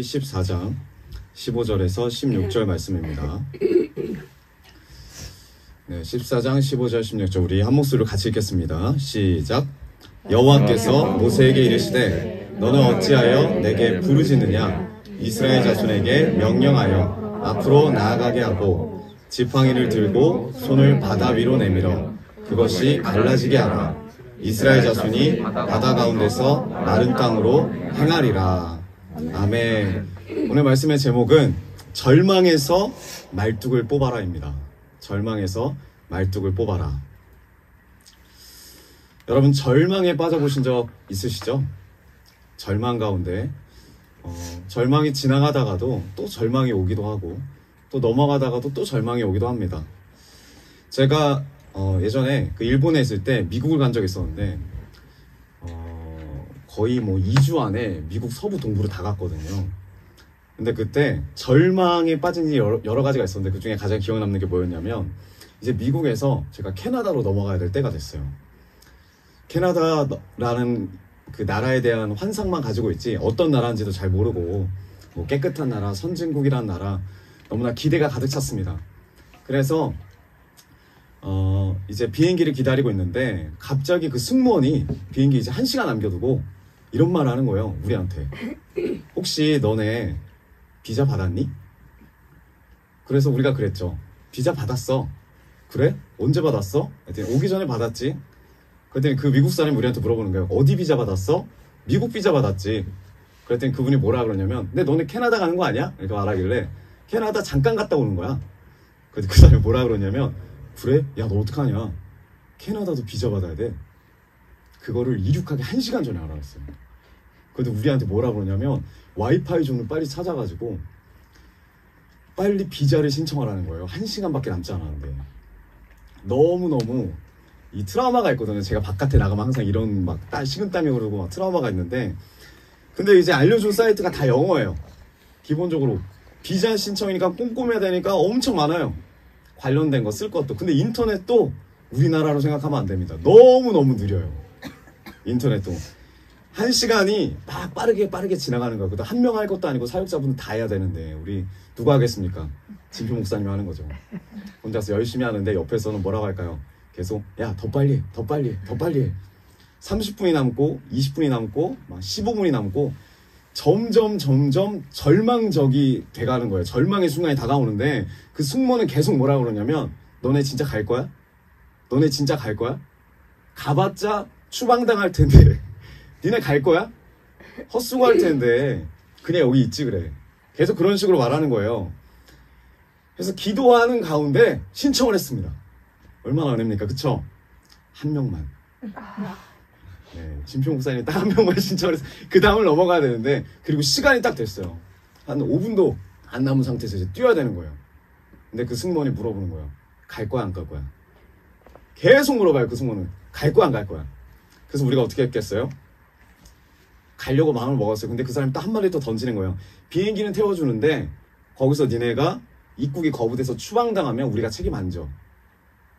14장 15절에서 16절 말씀입니다. 네, 14장 15절 16절 우리 한 목소리로 같이 읽겠습니다. 시작. 여호와께서 모세에게 이르시되 너는 어찌하여 내게 부르짖느냐. 이스라엘 자손에게 명령하여 앞으로 나아가게 하고 지팡이를 들고 손을 바다 위로 내밀어 그것이 갈라지게 하라. 이스라엘 자손이 바다 가운데서 마른 땅으로 행하리라. 아멘. 오늘 말씀의 제목은 절망에서 말뚝을 뽑아라입니다. 절망에서 말뚝을 뽑아라. 여러분 절망에 빠져보신 적 있으시죠? 절망 가운데 절망이 지나가다가도 또 절망이 오기도 하고 또 넘어가다가도 또 절망이 오기도 합니다. 제가 예전에 그 일본에 있을 때 미국을 간 적이 있었는데 거의 뭐 2주 안에 미국 서부 동부로 다 갔거든요. 근데 그때 절망에 빠진 일이 여러 가지가 있었는데 그 중에 가장 기억에 남는 게 뭐였냐면 이제 미국에서 제가 캐나다로 넘어가야 될 때가 됐어요. 캐나다라는 그 나라에 대한 환상만 가지고 있지 어떤 나라인지도 잘 모르고 뭐 깨끗한 나라, 선진국이란 나라 너무나 기대가 가득 찼습니다. 그래서 이제 비행기를 기다리고 있는데 갑자기 그 승무원이 비행기 이제 1시간 남겨두고 이런 말 하는 거예요. 우리한테. 혹시 너네 비자 받았니? 그래서 우리가 그랬죠. 비자 받았어. 그래? 언제 받았어? 그랬더니 오기 전에 받았지. 그랬더니 그 미국 사람이 우리한테 물어보는 거예요. 어디 비자 받았어? 미국 비자 받았지. 그랬더니 그분이 뭐라 그러냐면 근데 너네 캐나다 가는 거 아니야? 이렇게 말하길래 캐나다 잠깐 갔다 오는 거야. 그래서 그 사람이 뭐라 그러냐면 그래? 야 너 어떡하냐? 캐나다도 비자 받아야 돼. 그거를 이륙하기 1시간 전에 알아봤어요. 근데 우리한테 뭐라 그러냐면 와이파이 존을 빨리 찾아가지고 빨리 비자를 신청하라는 거예요. 1시간밖에 남지 않았는데 너무너무 이 트라우마가 있거든요. 제가 바깥에 나가면 항상 이런 막 식은땀이 흐르고 막 트라우마가 있는데 근데 이제 알려준 사이트가 다 영어예요. 기본적으로 비자 신청이니까 꼼꼼해야 되니까 엄청 많아요. 관련된 거 쓸 것도. 근데 인터넷도 우리나라로 생각하면 안 됩니다. 너무너무 느려요. 인터넷도 1시간이 막 빠르게 지나가는 거예요. 그것도 한 명 할 것도 아니고 사역자분 다 해야 되는데 우리 누가 하겠습니까? 진표 목사님이 하는 거죠. 혼자서 열심히 하는데 옆에서는 뭐라고 할까요? 계속 야 더 빨리 해, 더 빨리 해, 더 빨리 해. 30분이 남고 20분이 남고 막 15분이 남고 점점 절망적이 돼가는 거예요. 절망의 순간이 다가오는데 그 승무원은 계속 뭐라 그러냐면 너네 진짜 갈 거야? 너네 진짜 갈 거야? 가봤자 추방당할 텐데 니네 갈 거야? 헛수고할 텐데 그냥 여기 있지 그래. 계속 그런 식으로 말하는 거예요. 그래서 기도하는 가운데 신청을 했습니다. 얼마나 어렵니까? 그쵸? 한 명만. 네, 진표 목사님이 딱 한 명만 신청을 해서 그 다음을 넘어가야 되는데 그리고 시간이 딱 됐어요. 한 5분도 안 남은 상태에서 이제 뛰어야 되는 거예요. 근데 그 승무원이 물어보는 거예요. 갈 거야 안 갈 거야? 계속 물어봐요. 그 승무원은. 갈 거야 안 갈 거야? 그래서 우리가 어떻게 했겠어요? 가려고 마음을 먹었어요. 근데 그 사람이 딱 한마디 더 던지는 거예요. 비행기는 태워주는데 거기서 니네가 입국이 거부돼서 추방당하면 우리가 책임 안 져.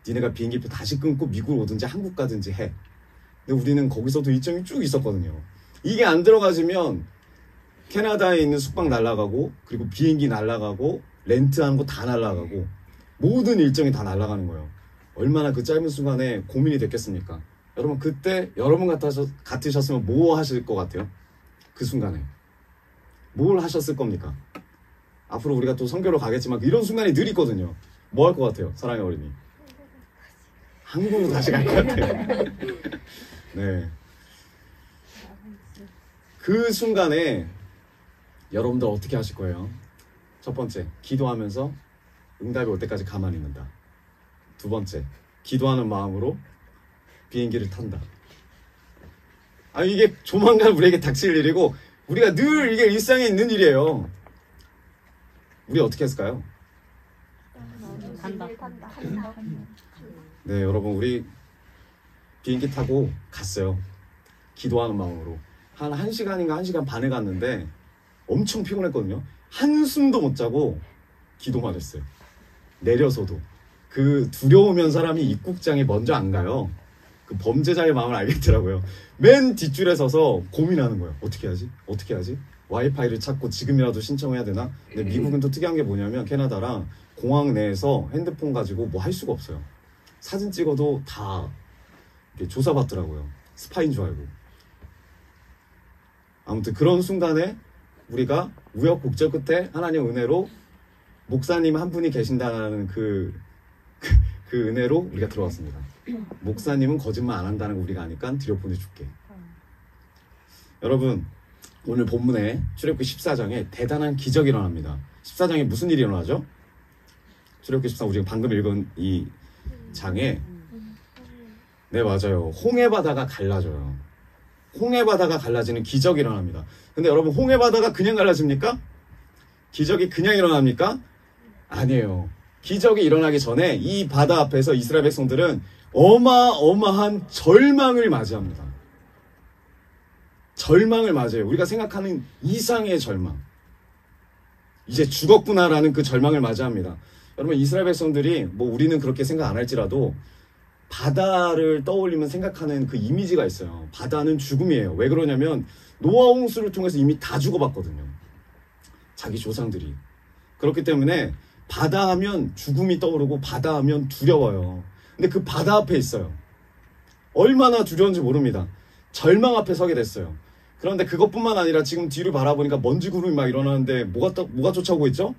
니네가 비행기표 다시 끊고 미국 오든지 한국 가든지 해. 근데 우리는 거기서도 일정이 쭉 있었거든요. 이게 안 들어가지면 캐나다에 있는 숙박 날아가고 그리고 비행기 날아가고 렌트하는 거 다 날아가고 모든 일정이 다 날아가는 거예요. 얼마나 그 짧은 순간에 고민이 됐겠습니까? 여러분 그때 여러분 같으셨으면 뭐 하실 것 같아요? 그 순간에 뭘 하셨을 겁니까? 앞으로 우리가 또 선교로 가겠지만 이런 순간이 늘 있거든요. 뭐 할 것 같아요? 사랑의 어린이 한국으로 다시 갈 것 같아요. 네. 그 순간에 여러분들 어떻게 하실 거예요? 첫 번째, 기도하면서 응답이 올 때까지 가만히 있는다. 두 번째, 기도하는 마음으로 비행기를 탄다. 이게 조만간 우리에게 닥칠 일이고 우리가 늘 이게 일상에 있는 일이에요. 우리 어떻게 했을까요? 간다. 네, 여러분 우리 비행기 타고 갔어요. 기도하는 마음으로. 한 1시간인가 1시간 반에 갔는데 엄청 피곤했거든요. 한숨도 못 자고 기도만 했어요. 내려서도. 그 두려우면 사람이 입국장에 먼저 안 가요. 그 범죄자의 마음을 알겠더라고요. 맨 뒷줄에 서서 고민하는 거예요. 어떻게 하지? 어떻게 하지? 와이파이를 찾고 지금이라도 신청해야 되나? 근데 미국은 또 특이한 게 뭐냐면 캐나다랑 공항 내에서 핸드폰 가지고 뭐 할 수가 없어요. 사진 찍어도 다 이렇게 조사받더라고요. 스파인 줄 알고. 아무튼 그런 순간에 우리가 우여곡절 끝에 하나님의 은혜로 목사님 한 분이 계신다는 그 은혜로 우리가 들어왔습니다. 목사님은 거짓말 안 한다는 거 우리가 아니까 들여보내줄게. 여러분, 오늘 본문에 출애굽기 14장에 대단한 기적이 일어납니다. 14장에 무슨 일이 일어나죠? 출애굽기 14장 우리가 방금 읽은 이 장에 네 맞아요. 홍해바다가 갈라져요. 홍해바다가 갈라지는 기적이 일어납니다. 근데 여러분 홍해바다가 그냥 갈라집니까? 기적이 그냥 일어납니까? 아니에요. 기적이 일어나기 전에 이 바다 앞에서 이스라엘 백성들은 어마어마한 절망을 맞이합니다. 절망을 맞이해요. 우리가 생각하는 이상의 절망. 이제 죽었구나라는 그 절망을 맞이합니다. 여러분 이스라엘 백성들이 뭐 우리는 그렇게 생각 안 할지라도 바다를 떠올리면 생각하는 그 이미지가 있어요. 바다는 죽음이에요. 왜 그러냐면 노아 홍수를 통해서 이미 다 죽어봤거든요. 자기 조상들이. 그렇기 때문에 바다 하면 죽음이 떠오르고 바다 하면 두려워요. 근데 그 바다 앞에 있어요. 얼마나 두려운지 모릅니다. 절망 앞에 서게 됐어요. 그런데 그것뿐만 아니라 지금 뒤를 바라보니까 먼지 구름이 막 일어나는데 뭐가 쫓아오고 있죠?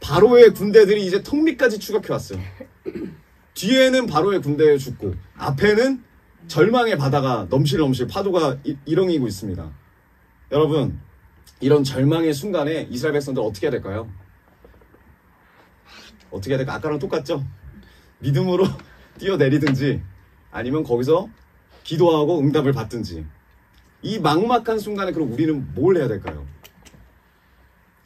바로의 군대들이 이제 턱 밑까지 추격해 왔어요. 뒤에는 바로의 군대에 죽고 앞에는 절망의 바다가 넘실넘실 파도가 일렁이고 있습니다. 여러분 이런 절망의 순간에 이스라엘 백성들 어떻게 해야 될까요? 어떻게 해야 될까? 아까랑 똑같죠? 믿음으로 뛰어내리든지 아니면 거기서 기도하고 응답을 받든지. 이 막막한 순간에 그럼 우리는 뭘 해야 될까요?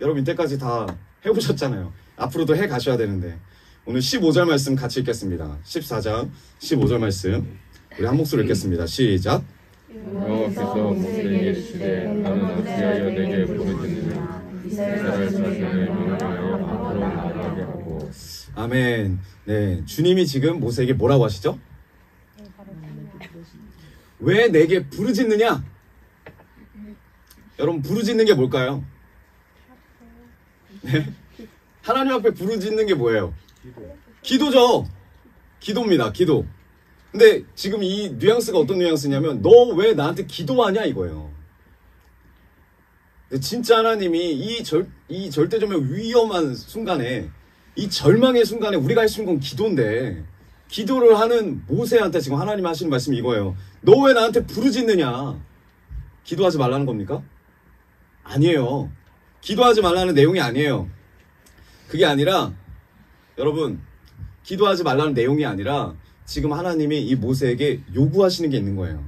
여러분 이때까지 다 해보셨잖아요. 앞으로도 해 가셔야 되는데 오늘 15절 말씀 같이 읽겠습니다. 14장 15절 말씀 우리 한 목소리 읽겠습니다. 시작. 여호와께서 모세에게 이르시되 나는 어찌하여 내게 부르짖느냐 이스라엘 자손을 명하여 앞으로 나아가게 하고. 아멘. 네, 주님이 지금 모세에게 뭐라고 하시죠? 왜 내게 부르짖느냐? 여러분 부르짖는 게 뭘까요? 네? 하나님 앞에 부르짖는 게 뭐예요? 기도죠. 기도입니다. 기도. 근데 지금 이 뉘앙스가 어떤 뉘앙스냐면 너 왜 나한테 기도하냐 이거예요. 근데 진짜 하나님이 이 절대적으로 위험한 순간에 이 절망의 순간에 우리가 할 수 있는 건 기도인데 기도를 하는 모세한테 지금 하나님 하시는 말씀이 이거예요. 너 왜 나한테 부르짖느냐? 기도하지 말라는 겁니까? 아니에요. 기도하지 말라는 내용이 아니에요. 그게 아니라 여러분 기도하지 말라는 내용이 아니라 지금 하나님이 이 모세에게 요구하시는 게 있는 거예요.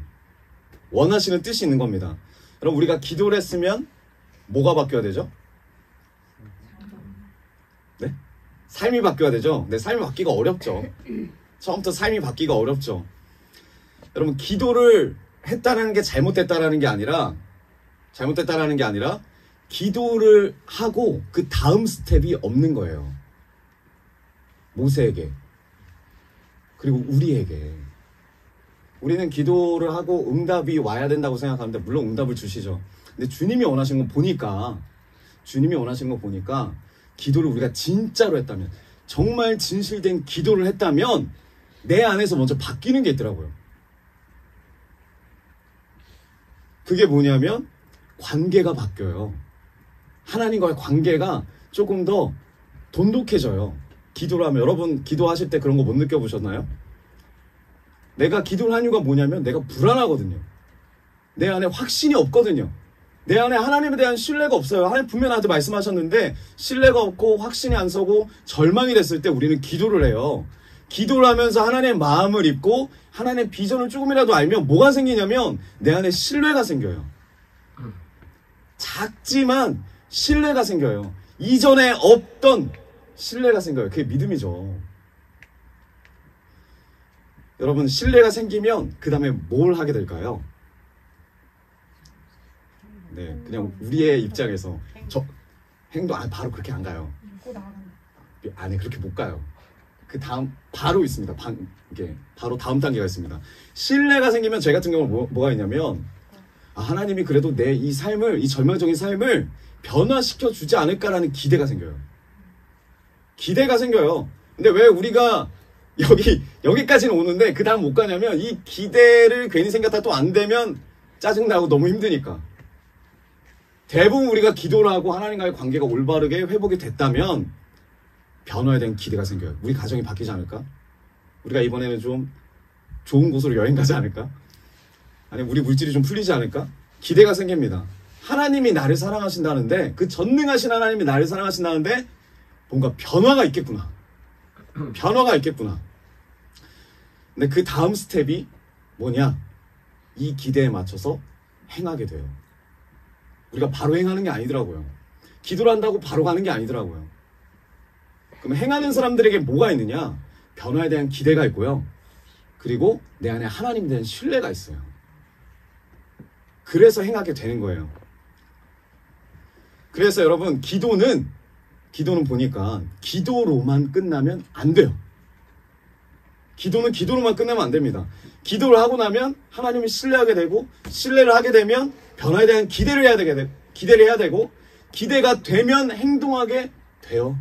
원하시는 뜻이 있는 겁니다. 여러분 우리가 기도를 했으면 뭐가 바뀌어야 되죠? 네? 삶이 바뀌어야 되죠? 근데 삶이 바뀌기가 어렵죠. 처음부터 삶이 바뀌기가 어렵죠. 여러분 기도를 했다는 게 잘못됐다라는 게 아니라 기도를 하고 그 다음 스텝이 없는 거예요. 모세에게 그리고 우리에게. 우리는 기도를 하고 응답이 와야 된다고 생각하는데 물론 응답을 주시죠. 근데 주님이 원하시는 거 보니까 기도를 우리가 진짜로 했다면 정말 진실된 기도를 했다면 내 안에서 먼저 바뀌는 게 있더라고요. 그게 뭐냐면 관계가 바뀌어요. 하나님과의 관계가 조금 더 돈독해져요. 기도를 하면. 여러분 기도하실 때 그런 거 못 느껴보셨나요? 내가 기도를 하는 이유가 뭐냐면 내가 불안하거든요. 내 안에 확신이 없거든요. 내 안에 하나님에 대한 신뢰가 없어요. 하나님 분명히 나한테 말씀하셨는데 신뢰가 없고 확신이 안 서고 절망이 됐을 때 우리는 기도를 해요. 기도를 하면서 하나님의 마음을 입고 하나님의 비전을 조금이라도 알면 뭐가 생기냐면 내 안에 신뢰가 생겨요. 작지만 신뢰가 생겨요. 이전에 없던 신뢰가 생겨요. 그게 믿음이죠. 여러분 신뢰가 생기면 그 다음에 뭘 하게 될까요? 네, 그냥 우리의 입장에서 행동 바로 그렇게 안 가요. 아니 그렇게 못 가요. 그 다음 바로 있습니다. 이게 바로 다음 단계가 있습니다. 신뢰가 생기면 제 같은 경우는 뭐가 있냐면 하나님이 그래도 내 이 삶을, 이 절망적인 삶을 변화시켜 주지 않을까라는 기대가 생겨요. 기대가 생겨요. 근데 왜 우리가 여기까지는 오는데 그 다음 못 가냐면, 이 기대를 괜히 생겼다 또 안 되면 짜증나고 너무 힘드니까. 대부분 우리가 기도를 하고 하나님과의 관계가 올바르게 회복이 됐다면 변화에 대한 기대가 생겨요. 우리 가정이 바뀌지 않을까? 우리가 이번에는 좀 좋은 곳으로 여행 가지 않을까? 아니, 우리 물질이 좀 풀리지 않을까? 기대가 생깁니다. 하나님이 나를 사랑하신다는데, 그 전능하신 하나님이 나를 사랑하신다는데 뭔가 변화가 있겠구나. 변화가 있겠구나. 근데 그 다음 스텝이 뭐냐? 이 기대에 맞춰서 행하게 돼요. 우리가 바로 행하는 게 아니더라고요. 기도를 한다고 바로 가는 게 아니더라고요. 그럼 행하는 사람들에게 뭐가 있느냐? 변화에 대한 기대가 있고요. 그리고 내 안에 하나님에 대한 신뢰가 있어요. 그래서 행하게 되는 거예요. 그래서 여러분, 기도는 보니까 기도로만 끝나면 안 돼요. 기도는 기도로만 끝나면 안 됩니다. 기도를 하고 나면 하나님을 신뢰하게 되고, 신뢰를 하게 되면 변화에 대한 기대를 해야 되고, 기대가 되면 행동하게 돼요.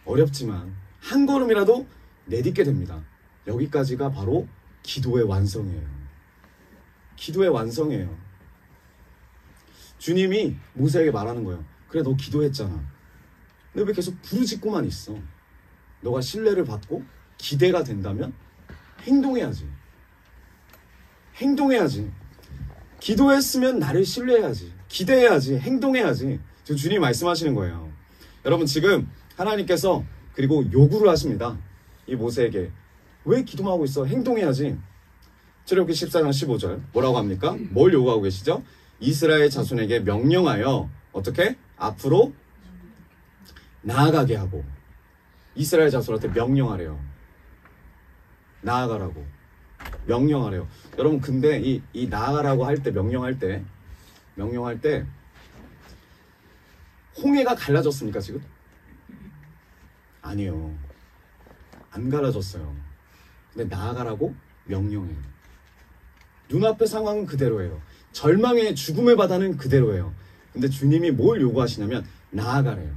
어렵지만 한 걸음이라도 내딛게 됩니다. 여기까지가 바로 기도의 완성이에요. 기도의 완성이에요. 주님이 모세에게 말하는 거예요. 그래, 너 기도했잖아. 근데 왜 계속 부르짖고만 있어? 너가 신뢰를 받고 기대가 된다면 행동해야지. 행동해야지. 기도했으면 나를 신뢰해야지. 기대해야지. 행동해야지. 지금 주님이 말씀하시는 거예요. 여러분, 지금 하나님께서 그리고 요구를 하십니다. 이 모세에게. 왜 기도만 하고 있어? 행동해야지. 출애굽기 14장 15절 뭐라고 합니까? 뭘 요구하고 계시죠? 이스라엘 자손에게 명령하여 어떻게? 앞으로 나아가게 하고. 이스라엘 자손한테 명령하래요. 나아가라고. 명령하래요. 여러분, 근데 이 나아가라고 할 때, 명령할 때 홍해가 갈라졌습니까, 지금? 아니요. 안 갈라졌어요. 근데 나아가라고 명령해요. 눈앞의 상황은 그대로예요. 절망의 죽음의 바다는 그대로예요. 근데 주님이 뭘 요구하시냐면 나아가래요.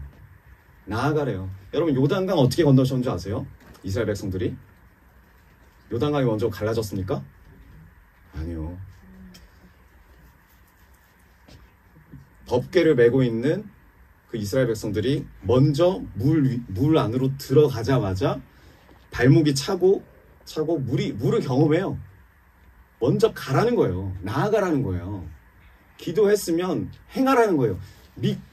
나아가래요. 여러분, 요단강 어떻게 건너셨는지 아세요? 이스라엘 백성들이? 요단강이 먼저 갈라졌습니까? 아니요. 덮개를 메고 있는 그 이스라엘 백성들이 먼저 물 안으로 들어가자마자 발목이 차고 물을 경험해요. 먼저 가라는 거예요. 나아가라는 거예요. 기도했으면 행하라는 거예요.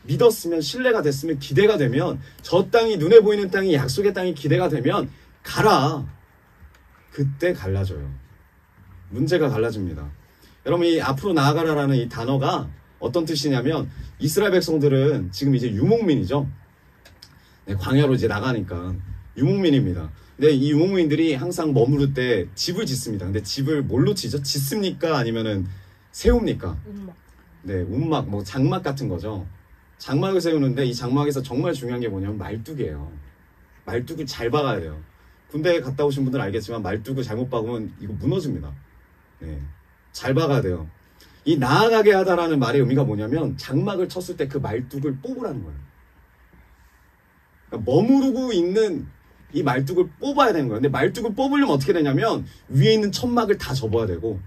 믿었으면, 신뢰가 됐으면, 기대가 되면, 저 땅이, 눈에 보이는 땅이, 약속의 땅이 기대가 되면 가라. 그때 갈라져요. 문제가 갈라집니다. 여러분, 이 앞으로 나아가라라는 이 단어가 어떤 뜻이냐면, 이스라엘 백성들은 지금 이제 유목민이죠. 네, 광야로 이제 나가니까 유목민입니다. 근데 이 유목민들이 항상 머무를 때 집을 짓습니다. 근데 집을 뭘로 짓죠? 짓습니까? 아니면은 세웁니까? 음막. 네, 움막, 뭐 장막 같은 거죠. 장막을 세우는데 이 장막에서 정말 중요한 게 뭐냐면 말뚝이에요. 말뚝을 잘 박아야 돼요. 군대에 갔다 오신 분들은 알겠지만 말뚝을 잘못 박으면 이거 무너집니다. 네, 잘 박아야 돼요. 이 나아가게 하다라는 말의 의미가 뭐냐면 장막을 쳤을 때 그 말뚝을 뽑으라는 거예요. 그러니까 머무르고 있는 이 말뚝을 뽑아야 되는 거예요. 근데 말뚝을 뽑으려면 어떻게 되냐면 위에 있는 천막을 다 접어야 되고,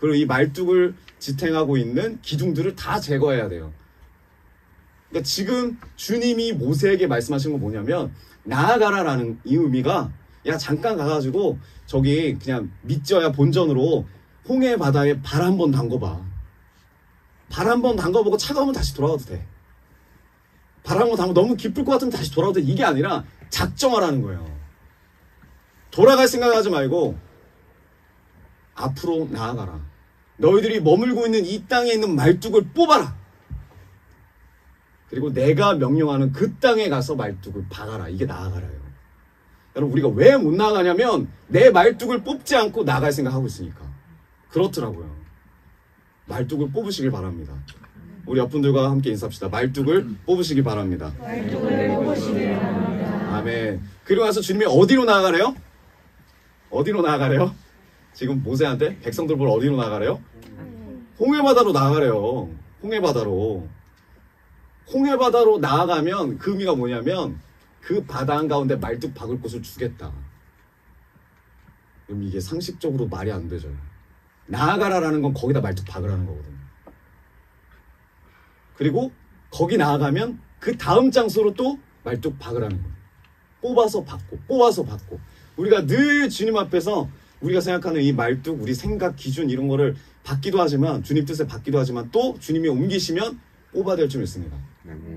그리고 이 말뚝을 지탱하고 있는 기둥들을 다 제거해야 돼요. 그러니까 지금 주님이 모세에게 말씀하신 건 뭐냐면 나아가라라는 이 의미가, 야 잠깐 가가지고 저기 그냥 밑져야 본전으로 홍해 바다에 발 한번 담궈봐. 발 한번 담궈보고 차가우면 다시 돌아와도 돼. 발 한번 담궈, 너무 기쁠 것 같으면 다시 돌아와도 돼. 이게 아니라 작정하라는 거예요. 돌아갈 생각하지 말고 앞으로 나아가라. 너희들이 머물고 있는 이 땅에 있는 말뚝을 뽑아라. 그리고 내가 명령하는 그 땅에 가서 말뚝을 박아라. 이게 나아가라요. 여러분, 우리가 왜 못 나아가냐면 내 말뚝을 뽑지 않고 나갈 생각하고 있으니까. 그렇더라고요. 말뚝을 뽑으시길 바랍니다. 우리 옆분들과 함께 인사합시다. 말뚝을 뽑으시길 바랍니다. 말뚝을 뽑으시길 바랍니다. 아멘. 그리고 나서 주님이 어디로 나아가래요? 어디로 나아가래요? 지금 모세한테 백성들 보러 어디로 나아가래요? 홍해바다로 나아가래요. 홍해바다로. 홍해바다로 나아가면 그 의미가 뭐냐면 그 바다 한가운데 말뚝 박을 곳을 주겠다. 그럼 이게 상식적으로 말이 안 되죠. 나아가라라는 건 거기다 말뚝 박으라는 거거든요. 그리고 거기 나아가면 그 다음 장소로 또 말뚝 박으라는 거예요. 뽑아서 받고 뽑아서 받고. 우리가 늘 주님 앞에서 우리가 생각하는 이 말뚝, 우리 생각, 기준 이런 거를 받기도 하지만 주님 뜻에 받기도 하지만 또 주님이 옮기시면 뽑아야 될 줄 믿습니다.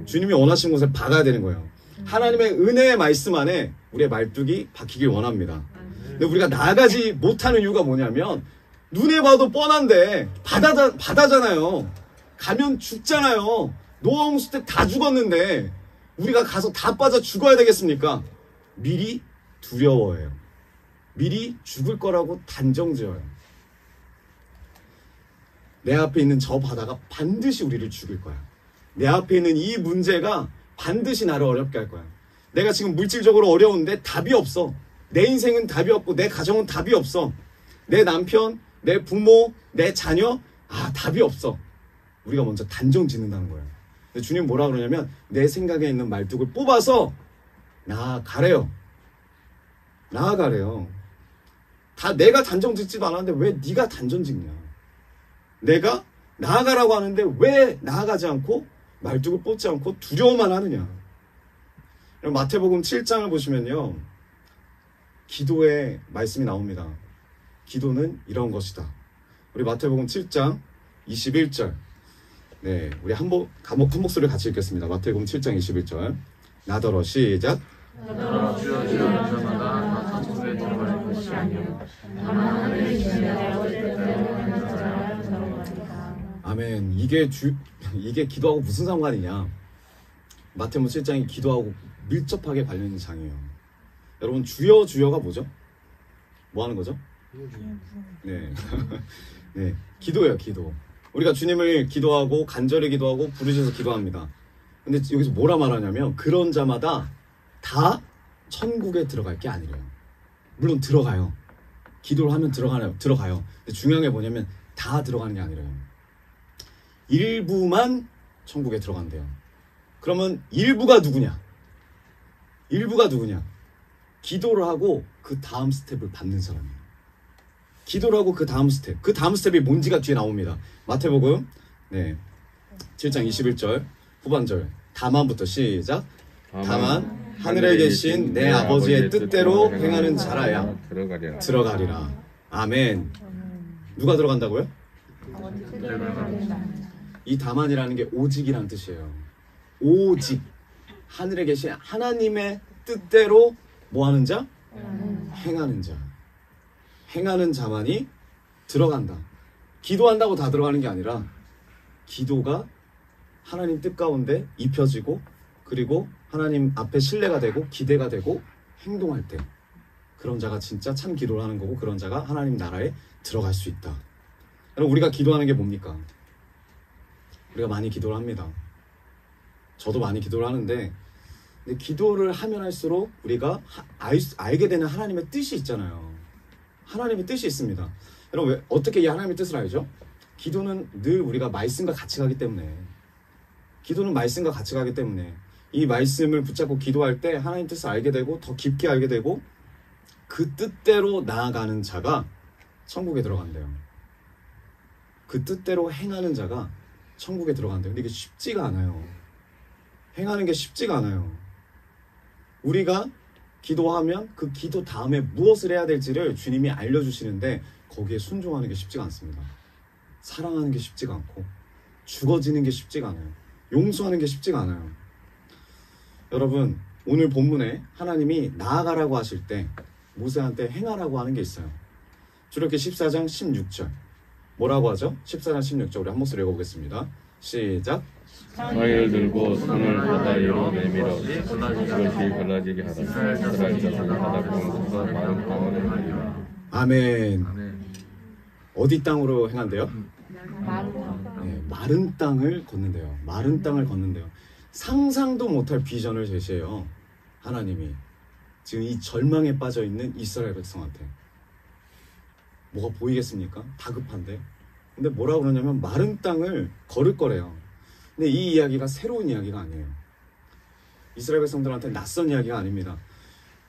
주님이 원하시는 곳에 박아야 되는 거예요. 하나님의 은혜의 말씀 안에 우리의 말뚝이 박히길 원합니다. 근데 우리가 나아가지 못하는 이유가 뭐냐면 눈에 봐도 뻔한데 바다잖아요. 가면 죽잖아요. 노아 홍수 때 다 죽었는데 우리가 가서 다 빠져 죽어야 되겠습니까? 미리 두려워해요. 미리 죽을 거라고 단정지어요. 내 앞에 있는 저 바다가 반드시 우리를 죽일 거야. 내 앞에 있는 이 문제가 반드시 나를 어렵게 할 거야. 내가 지금 물질적으로 어려운데 답이 없어. 내 인생은 답이 없고 내 가정은 답이 없어. 내 남편, 내 부모, 내 자녀, 답이 없어. 우리가 먼저 단정 짓는다는 거예요. 근데 주님 뭐라 그러냐면 내 생각에 있는 말뚝을 뽑아서 나아가래요. 나아가래요. 다 내가 단정 짓지도 않았는데 왜 네가 단정 짓냐. 내가 나아가라고 하는데 왜 나아가지 않고 말뚝을 뽑지 않고 두려워만 하느냐. 마태복음 7장을 보시면요. 기도의 말씀이 나옵니다. 기도는 이런 것이다. 우리 마태복음 7장 21절. 네, 우리 한 목소리 같이 읽겠습니다. 마태복음 7장 21절. 나더러 시작. 나더러 주여 주여 하는 자마다 다 천국에 들어갈 것이 아니요 다만 하늘에 계신 내 아버지 뜻대로 하는 자라 들어가리라. 아멘. 이게 기도하고 무슨 상관이냐? 마태복음 7장이 기도하고 밀접하게 관련 있는 장이에요. 여러분 주여 주여가 뭐죠? 뭐 하는 거죠? 네. 네, 기도예요, 기도. 우리가 주님을 기도하고 간절히 기도하고 부르셔서 기도합니다. 근데 여기서 뭐라 말하냐면 그런 자마다 다 천국에 들어갈 게 아니래요. 물론 들어가요. 기도를 하면 들어가요. 근데 중요한 게 뭐냐면 다 들어가는 게 아니래요. 일부만 천국에 들어간대요. 그러면 일부가 누구냐? 일부가 누구냐? 기도를 하고 그 다음 스텝을 받는 사람이에요. 기도를 하고 그 다음 스텝이 뭔지가 뒤에 나옵니다. 마태복음 7장 21절 후반절. 다만부터 시작. 다만 하늘에 계신 내 아버지의 뜻대로 행하는 자라야 들어가리라. 아멘. 누가 들어간다고요? 이 다만이라는 게 오직이라는 뜻이에요. 오직. 하늘에 계신 하나님의 뜻대로 뭐 하는 자? 행하는 자. 행하는 자만이 들어간다. 기도한다고 다 들어가는 게 아니라 기도가 하나님 뜻 가운데 입혀지고 그리고 하나님 앞에 신뢰가 되고 기대가 되고 행동할 때 그런 자가 진짜 참 기도를 하는 거고 그런 자가 하나님 나라에 들어갈 수 있다. 여러분 우리가 기도하는 게 뭡니까? 우리가 많이 기도를 합니다. 저도 많이 기도를 하는데 근데 기도를 하면 할수록 우리가 알게 되는 하나님의 뜻이 있잖아요. 하나님의 뜻이 있습니다. 여러분 왜 어떻게 이 하나님의 뜻을 알죠? 기도는 늘 우리가 말씀과 같이 가기 때문에 기도는 말씀과 같이 가기 때문에 이 말씀을 붙잡고 기도할 때 하나님 뜻을 알게 되고 더 깊게 알게 되고 그 뜻대로 나아가는 자가 천국에 들어간대요. 그 뜻대로 행하는 자가 천국에 들어간대요. 근데 이게 쉽지가 않아요. 행하는 게 쉽지가 않아요. 우리가 기도하면 그 기도 다음에 무엇을 해야 될지를 주님이 알려주시는데 거기에 순종하는 게 쉽지가 않습니다. 사랑하는 게 쉽지가 않고 죽어지는 게 쉽지가 않아요. 용서하는 게 쉽지가 않아요. 여러분 오늘 본문에 하나님이 나아가라고 하실 때 모세한테 행하라고 하는 게 있어요. 출애굽기 14장 16절 뭐라고 하죠? 14장 16절 우리 한 목소리 읽어보겠습니다. 시작. 상의를 들고 손을 바다 위로 내밀어 그것이 갈라지게 하라. 이스라엘 자손이 바다 건너서 마른 땅을 행하리라. 아멘. 어디 땅으로 행한대요? 네, 마른 땅을 걷는데요. 마른 땅을 걷는데요. 상상도 못할 비전을 제시해요. 하나님이 지금 이 절망에 빠져있는 이스라엘 백성한테. 뭐가 보이겠습니까? 다급한데 근데 뭐라고 그러냐면 마른 땅을 걸을 거래요. 근데 이 이야기가 새로운 이야기가 아니에요. 이스라엘 백성들한테 낯선 이야기가 아닙니다.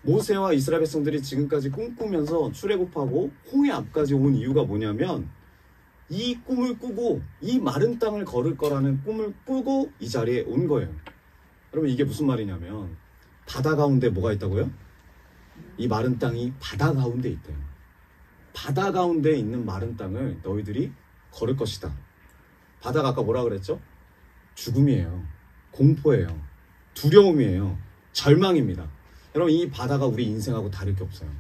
모세와 이스라엘 백성들이 지금까지 꿈꾸면서 출애굽하고 홍해 앞까지 온 이유가 뭐냐면 이 꿈을 꾸고 이 마른 땅을 걸을 거라는 꿈을 꾸고 이 자리에 온 거예요. 여러분 이게 무슨 말이냐면 바다 가운데 뭐가 있다고요? 이 마른 땅이 바다 가운데 있대요. 바다 가운데 있는 마른 땅을 너희들이 걸을 것이다. 바다가 아까 뭐라 그랬죠? 죽음이에요. 공포예요. 두려움이에요. 절망입니다. 여러분 이 바다가 우리 인생하고 다를 게 없어요.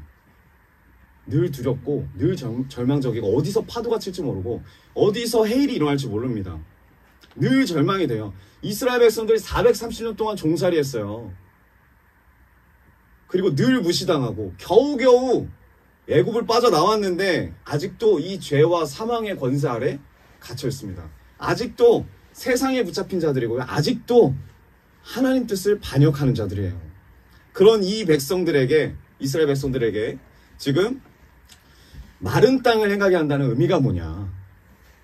늘 두렵고 늘 절망적이고 어디서 파도가 칠지 모르고 어디서 해일이 일어날지 모릅니다. 늘 절망이 돼요. 이스라엘 백성들이 430년 동안 종살이 했어요. 그리고 늘 무시당하고 겨우겨우 애굽을 빠져나왔는데 아직도 이 죄와 사망의 권세 아래 갇혀 있습니다. 아직도 세상에 붙잡힌 자들이고요. 아직도 하나님 뜻을 반역하는 자들이에요. 그런 이 백성들에게, 이스라엘 백성들에게 지금 마른 땅을 행하게 한다는 의미가 뭐냐?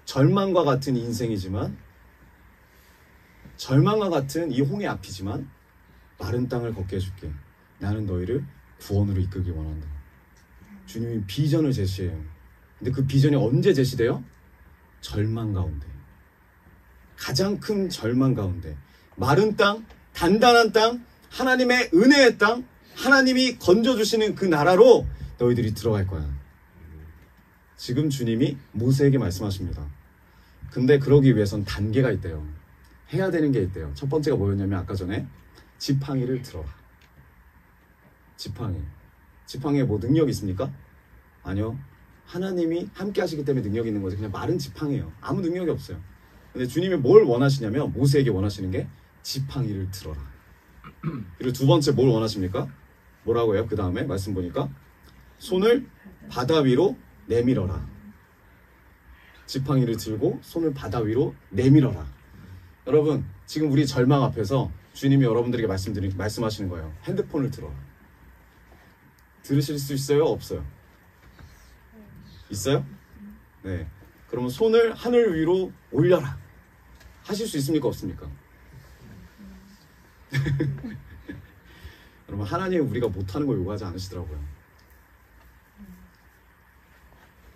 절망과 같은 인생이지만, 절망과 같은 이 홍해 앞이지만 마른 땅을 걷게 해줄게. 나는 너희를 구원으로 이끌기 원한다. 주님이 비전을 제시해요. 근데 그 비전이 언제 제시돼요? 절망 가운데. 가장 큰 절망 가운데. 마른 땅, 단단한 땅, 하나님의 은혜의 땅, 하나님이 건져주시는 그 나라로 너희들이 들어갈 거야. 지금 주님이 모세에게 말씀하십니다. 근데 그러기 위해선 단계가 있대요. 해야 되는 게 있대요. 첫 번째가 뭐였냐면 아까 전에 지팡이를 들어라. 지팡이에 뭐 능력이 있습니까? 아니요. 하나님이 함께 하시기 때문에 능력이 있는 거지. 그냥 마른 지팡이에요. 아무 능력이 없어요. 근데 주님이 뭘 원하시냐면 모세에게 원하시는 게 지팡이를 들어라. 그리고 두 번째 뭘 원하십니까? 뭐라고 해요? 그 다음에 말씀 보니까 손을 바다 위로 내밀어라. 지팡이를 들고 손을 바다 위로 내밀어라. 여러분 지금 우리 절망 앞에서 주님이 여러분들에게 말씀하시는 거예요. 핸드폰을 들어라. 들으실 수 있어요? 없어요? 있어요? 네. 그러면 손을 하늘 위로 올려라. 하실 수 있습니까? 없습니까? 여러분 하나님이 우리가 못하는 걸 요구하지 않으시더라고요.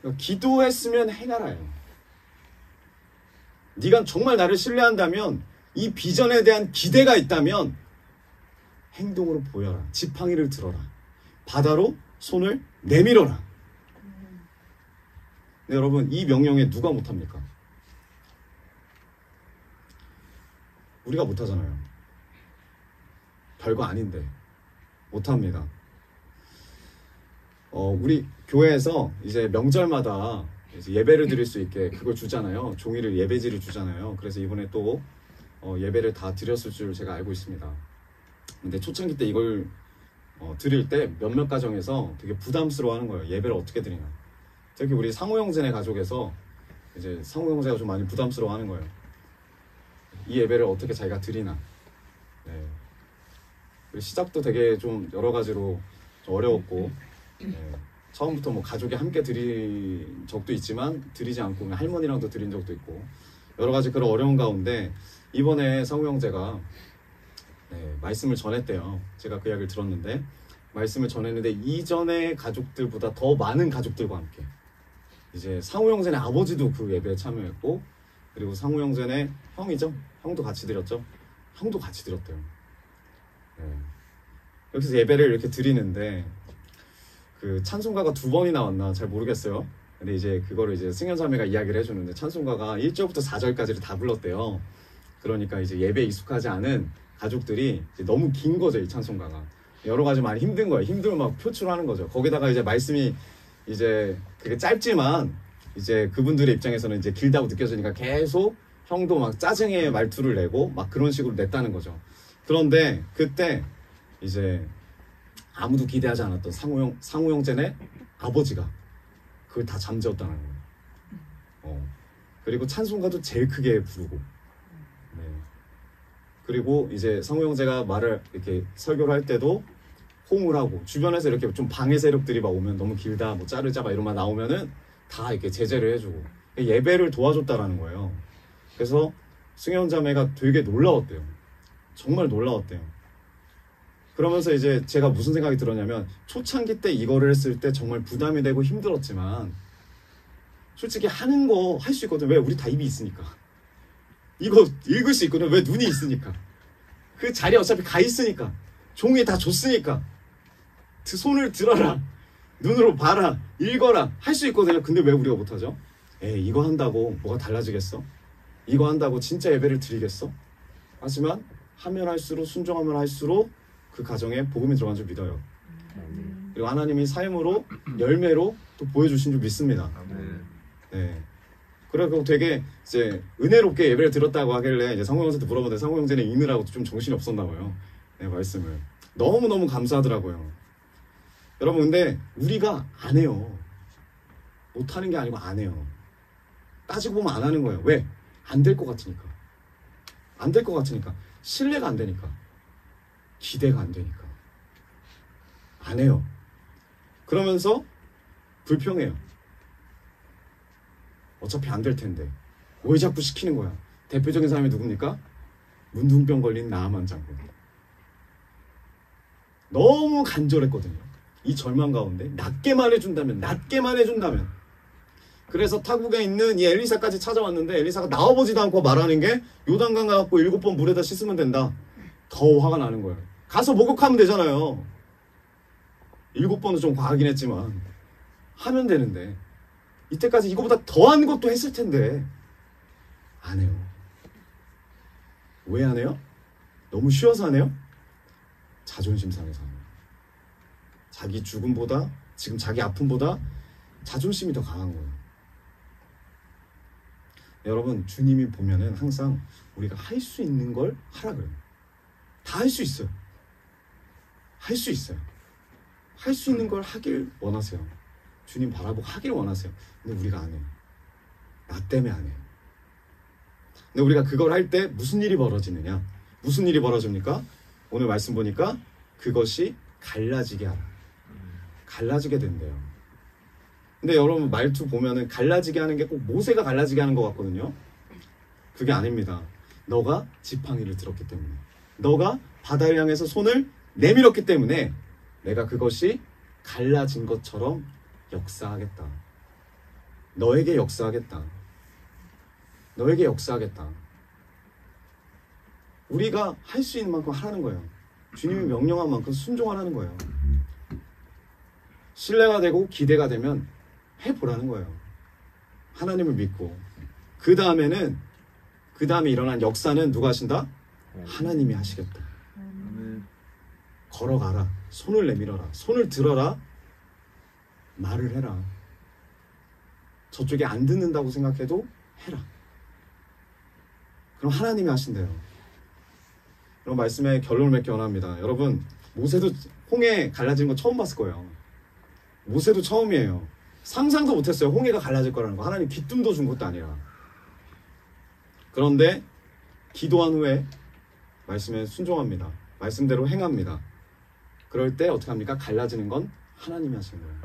그러니까 기도했으면 행하라요. 네가 정말 나를 신뢰한다면, 이 비전에 대한 기대가 있다면 행동으로 보여라. 지팡이를 들어라. 바다로 손을 내밀어라. 네, 여러분 이 명령에 누가 못합니까? 우리가 못하잖아요. 별거 아닌데 못합니다. 우리 교회에서 이제 명절마다 이제 예배를 드릴 수 있게 그걸 주잖아요. 종이를 예배지를 주잖아요. 그래서 이번에 또 예배를 다 드렸을 줄 제가 알고 있습니다. 근데 초창기 때 이걸 드릴 때 몇몇 가정에서 되게 부담스러워하는 거예요. 예배를 어떻게 드리나. 특히 우리 상호 형제네 가족에서 이제 상호 형제가 좀 많이 부담스러워하는 거예요. 이 예배를 어떻게 자기가 드리나. 네. 시작도 되게 좀 여러 가지로 좀 어려웠고, 네. 처음부터 뭐 가족이 함께 드린 적도 있지만 드리지 않고 그냥 할머니랑도 드린 적도 있고 여러 가지 그런 어려운 가운데 이번에 상호 형제가 말씀을 전했대요. 제가 그 이야기를 들었는데 말씀을 전했는데 이전의 가족들보다 더 많은 가족들과 함께 이제 상호 형제네 아버지도 그 예배에 참여했고 그리고 상호 형제네 형이죠. 형도 같이 드렸죠. 형도 같이 드렸대요. 네. 여기서 예배를 이렇게 드리는데 그 찬송가가 2번이 나왔나 잘 모르겠어요. 근데 이제 그거를 이제 승연자매가 이야기를 해주는데 찬송가가 1절부터 4절까지를 다 불렀대요. 그러니까 이제 예배에 익숙하지 않은 가족들이 이제 너무 긴 거죠, 이 찬송가가. 여러 가지 많이 힘든 거예요. 힘듦을 막 표출하는 거죠. 거기다가 이제 말씀이 이제 그게 짧지만 이제 그분들의 입장에서는 이제 길다고 느껴지니까 계속 형도 막 짜증의 말투를 내고 막 그런 식으로 냈다는 거죠. 그런데 그때 이제 아무도 기대하지 않았던 상호 형제네 아버지가 그걸 다 잠재웠다는 거예요. 그리고 찬송가도 제일 크게 부르고, 네. 그리고 이제 상호 형제가 말을 이렇게 설교를 할 때도 호응을 하고 주변에서 이렇게 좀 방해 세력들이 막 오면 너무 길다, 뭐 자르자 막 이런 말 나오면은 다 이렇게 제재를 해주고 예배를 도와줬다라는 거예요. 그래서 승현 자매가 되게 놀라웠대요. 정말 놀라웠대요. 그러면서 이제 제가 무슨 생각이 들었냐면 초창기 때 이거를 했을 때 정말 부담이 되고 힘들었지만 솔직히 하는 거 할 수 있거든. 왜? 우리 다 입이 있으니까. 이거 읽을 수 있거든. 왜? 눈이 있으니까. 그 자리에 어차피 가 있으니까. 종이 다 줬으니까. 손을 들어라. 눈으로 봐라. 읽어라. 할 수 있거든요. 근데 왜 우리가 못하죠? 에이, 이거 한다고 뭐가 달라지겠어? 이거 한다고 진짜 예배를 드리겠어? 하지만 하면 할수록, 순종하면 할수록 그 가정에 복음이 들어간 줄 믿어요. 그리고 하나님이 삶으로, 열매로 또 보여주신 줄 믿습니다. 네. 그리고 되게 이제 은혜롭게 예배를 들었다고 하길래 이제 상호 형제한테 물어봤는데 상호 형제는 읽느라고 좀 정신이 없었나 봐요. 네, 말씀을. 너무너무 감사하더라고요. 여러분, 근데 우리가 안 해요. 못하는 게 아니고 안 해요. 따지고 보면 안 하는 거예요. 왜? 안 될 것 같으니까. 안 될 것 같으니까. 신뢰가 안 되니까. 기대가 안 되니까. 안 해요. 그러면서 불평해요. 어차피 안 될 텐데. 왜 자꾸 시키는 거야? 대표적인 사람이 누굽니까? 문둥병 걸린 나아만 장군. 너무 간절했거든요. 이 절망 가운데 낮게만 해준다면 그래서 타국에 있는 이 엘리사까지 찾아왔는데 엘리사가 나와보지도 않고 말하는 게 요단강 가갖고 7번 물에다 씻으면 된다. 더 화가 나는 거예요. 가서 목욕하면 되잖아요. 7번은 좀 과하긴 했지만 하면 되는데 이때까지 이거보다 더한 것도 했을 텐데 안 해요. 왜 안 해요? 너무 쉬워서 안 해요? 자존심 상해서 안 해요. 자기 죽음보다, 지금 자기 아픔보다 자존심이 더 강한 거예요. 여러분, 주님이 보면은 항상 우리가 할 수 있는 걸 하라 그래요. 다 할 수 있어요. 할 수 있어요. 할 수 있는 걸 하길 원하세요. 주님 바라보고 하길 원하세요. 근데 우리가 안 해요. 나 때문에 안 해요. 근데 우리가 그걸 할 때 무슨 일이 벌어지느냐? 무슨 일이 벌어집니까? 오늘 말씀 보니까 그것이 갈라지게 하라. 갈라지게 된대요. 근데 여러분 말투 보면은 갈라지게 하는 게 꼭 모세가 갈라지게 하는 것 같거든요. 그게 아닙니다. 너가 지팡이를 들었기 때문에, 너가 바다를 향해서 손을 내밀었기 때문에 내가 그것이 갈라진 것처럼 역사하겠다. 너에게 역사하겠다. 너에게 역사하겠다. 우리가 할 수 있는 만큼 하라는 거예요. 주님이 명령한 만큼 순종하라는 거예요. 신뢰가 되고 기대가 되면 해보라는 거예요. 하나님을 믿고. 그 다음에 일어난 역사는 누가 하신다? 하나님이 하시겠다. 걸어가라. 손을 내밀어라. 손을 들어라. 말을 해라. 저쪽에 안 듣는다고 생각해도 해라. 그럼 하나님이 하신대요. 그런 말씀의 결론을 맺기 원합니다. 여러분, 모세도 홍해 갈라지는 거 처음 봤을 거예요. 모세도 처음이에요. 상상도 못했어요. 홍해가 갈라질 거라는 거. 하나님 귀뜸도 준 것도 아니라. 그런데 기도한 후에 말씀에 순종합니다. 말씀대로 행합니다. 그럴 때 어떻게 합니까? 갈라지는 건 하나님이 하시는 거예요.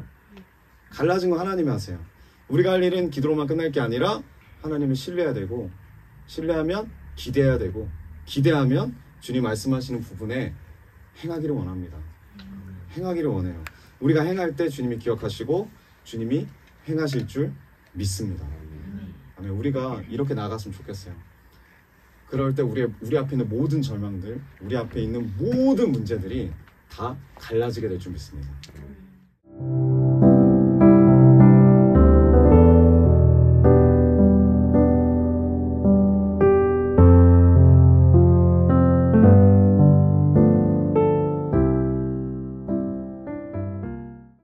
갈라진 건 하나님이 하세요. 우리가 할 일은 기도로만 끝날 게 아니라 하나님을 신뢰해야 되고, 신뢰하면 기대해야 되고, 기대하면 주님 말씀하시는 부분에 행하기를 원합니다. 행하기를 원해요. 우리가 행할 때 주님이 기억하시고 주님이 행하실 줄 믿습니다. 아멘. 우리가 이렇게 나갔으면 좋겠어요. 그럴 때 우리 앞에 있는 모든 절망들, 우리 앞에 있는 모든 문제들이 다 갈라지게 될 줄 믿습니다.